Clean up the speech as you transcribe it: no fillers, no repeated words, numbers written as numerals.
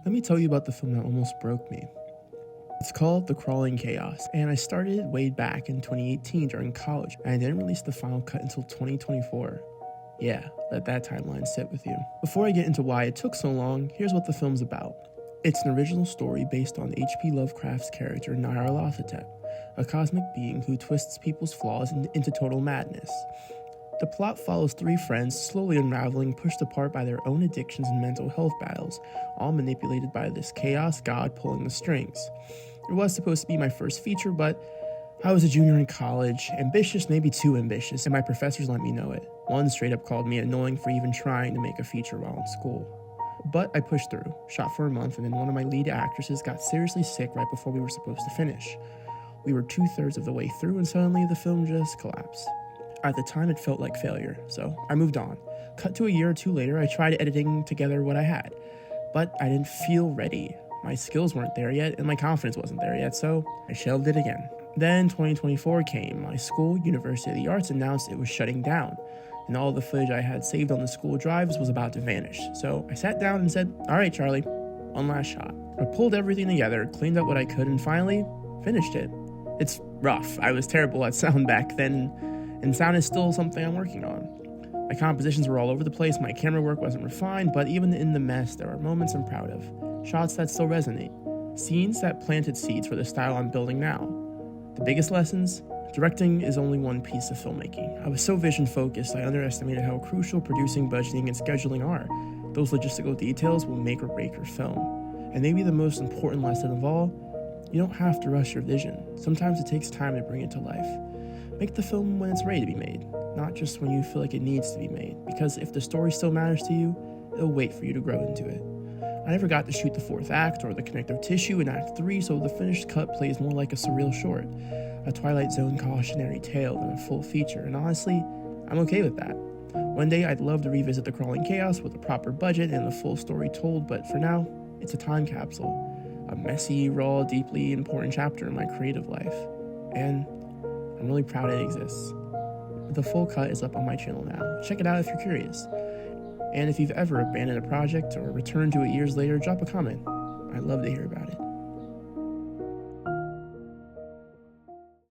Let me tell you about the film that almost broke me. It's called The Crawling Chaos, and I started way back in 2018 during college, and I didn't release the final cut until 2024. Yeah, let that timeline sit with you. Before I get into why it took so long, here's what the film's about. It's an original story based on H.P. Lovecraft's character Nyarlathotep, a cosmic being who twists people's flaws into total madness. The plot follows three friends slowly unraveling, pushed apart by their own addictions and mental health battles, all manipulated by this chaos god pulling the strings. It was supposed to be my first feature, but I was a junior in college, ambitious, maybe too ambitious, and my professors let me know it. One straight up called me annoying for even trying to make a feature while in school. But I pushed through, shot for a month, and then one of my lead actresses got seriously sick right before we were supposed to finish. We were 2/3 of the way through and suddenly the film just collapsed. At the time it felt like failure, so I moved on. Cut to a year or two later, I tried editing together what I had, but I didn't feel ready. My skills weren't there yet, and my confidence wasn't there yet, so I shelved it again. Then 2024 came. My school, University of the Arts, announced it was shutting down, and all the footage I had saved on the school drives was about to vanish. So I sat down and said, all right, Charlie, one last shot. I pulled everything together, cleaned up what I could, and finally finished it. It's rough. I was terrible at sound back then, and sound is still something I'm working on. My compositions were all over the place, my camera work wasn't refined, but even in the mess, there are moments I'm proud of. Shots that still resonate. Scenes that planted seeds for the style I'm building now. The biggest lessons? Directing is only one piece of filmmaking. I was so vision-focused, I underestimated how crucial producing, budgeting, and scheduling are. Those logistical details will make or break your film. And maybe the most important lesson of all, you don't have to rush your vision. Sometimes it takes time to bring it to life. Make the film when it's ready to be made, not just when you feel like it needs to be made, because if the story still matters to you, it'll wait for you to grow into it. I never got to shoot the fourth act or the connective tissue in Act 3, so the finished cut plays more like a surreal short, a Twilight Zone cautionary tale than a full feature, and honestly, I'm okay with that. One day I'd love to revisit The Crawling Chaos with a proper budget and the full story told, but for now, it's a time capsule, a messy, raw, deeply important chapter in my creative life, and I'm really proud it exists. The full cut is up on my channel now. Check it out if you're curious. And if you've ever abandoned a project or returned to it years later, drop a comment. I'd love to hear about it.